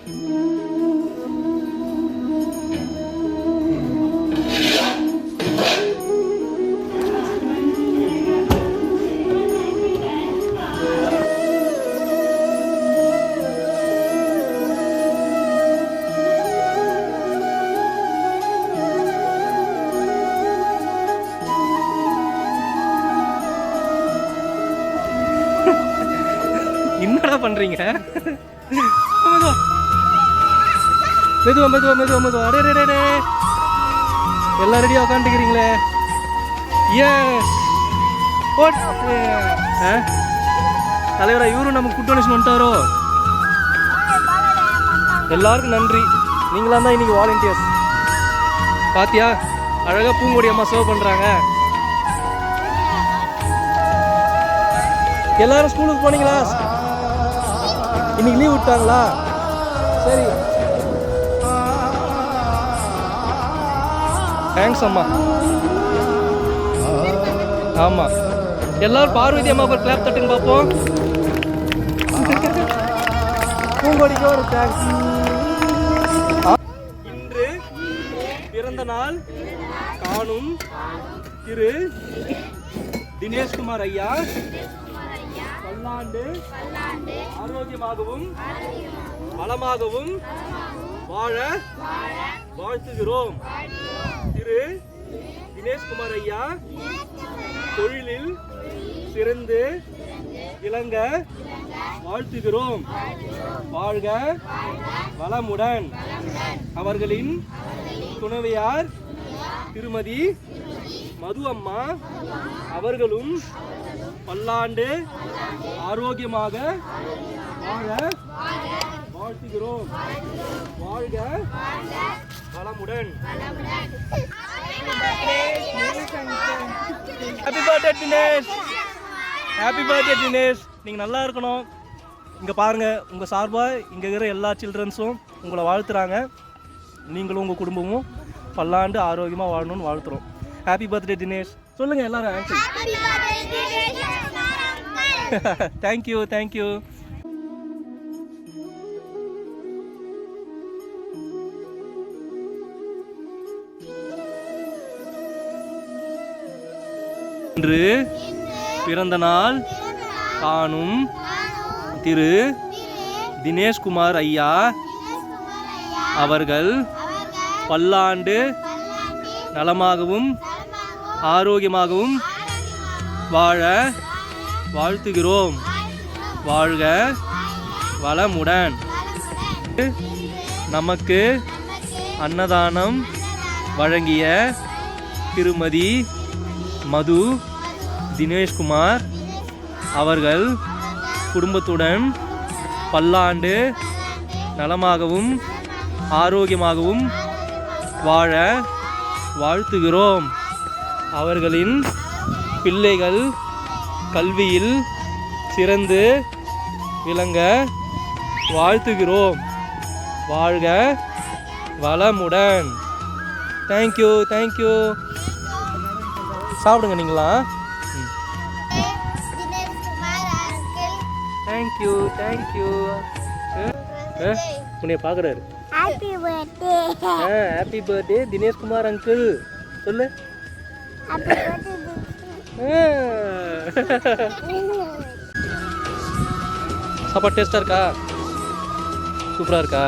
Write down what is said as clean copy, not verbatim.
என்னடா பண்றீங்க? மெதுவா மெதுவா மெதுவா மெதுவா. அடே எல்லாம் ரெடியா உட்காந்துக்கிறீங்களே. தலைவரா இவரும் நமக்கு ஃபுட் டொனேஷன் வந்துட்டாரோ. எல்லாருக்கும் நன்றி. நீங்களா தான் இன்னைக்கு வாலண்டியர்ஸ். பாத்தியா அழகா பூங்கொடி அம்மா சர்வ் பண்றாங்க. எல்லாரும் ஸ்கூலுக்கு போனீங்களா? இன்னைக்கு லீவ் விட்டாங்களா? சரி, தேங்க்ஸ் அம்மா. ஆமா, எல்லாரும் பார்வதி அம்மா ஒரு கிளாப் தட்டுங்க பார்ப்போம். பூங்கொடிக்கு ஒரு தேங்க்ஸ். இன்று பிறந்த நாள் காணும் திரு தினேஷ்குமார் ஐயா பல்லாண்டு ஆரோக்கியமாகவும் வளமாகவும் வாழ வாழ்த்துகிறோம். திரு தினேஷ்குமார் ஐயா தொழிலில் சிறந்து விளங்க வாழ்த்துகிறோம். வாழ்க வளமுடன். அவர்களின் துணைவியார் திருமதி மது அம்மா அவர்களும் பல்லாண்டு ஆரோக்கியமாக வாழ வாழ்த்துகிறோம். வாழ்க வளமுடன். Happy birthday Dinesh. Happy birthday Dinesh. நீங்கள் நல்லா இருக்கணும். இங்கே பாருங்கள், உங்கள் சார்பாக இங்கே இருக்கிற எல்லா சில்ட்ரன்ஸும் உங்களை வாழ்த்துறாங்க. நீங்களும் உங்கள் குடும்பமும் பல்லாண்டு ஆரோக்கியமாக வாழணும்னு வாழ்த்துறோம். Happy birthday Dinesh. சொல்லுங்கள் எல்லாரும். Thank you thank you. இன்று பிறந்த நாள் காணும் திரு தினேஷ்குமார் ஐயா அவர்கள் பல்லாண்டு நலமாகவும் ஆரோக்கியமாகவும் வாழ வாழ்த்துகிறோம். வாழ்க வளமுடன். நமக்கு அன்னதானம் வழங்கிய திருமதி மது தினேஷ்குமார் அவர்கள் குடும்பத்துடன் பல்லாண்டு நலமாகவும் ஆரோக்கியமாகவும் வாழ வாழ்த்துகிறோம். அவர்களின் பிள்ளைகள் கல்வியில் சிறந்து விளங்க வாழ்த்துகிறோம். வாழ்க வளமுடன். Thank you thank you. சாப்பிடுங்க நீங்களா. Thank you thank you. உன்னை பார்க்குறாரு. Happy birthday Dineshkumar uncle. சொல்லு. சாப்பாடு டேஸ்டா இருக்கா? சூப்பரா இருக்கா?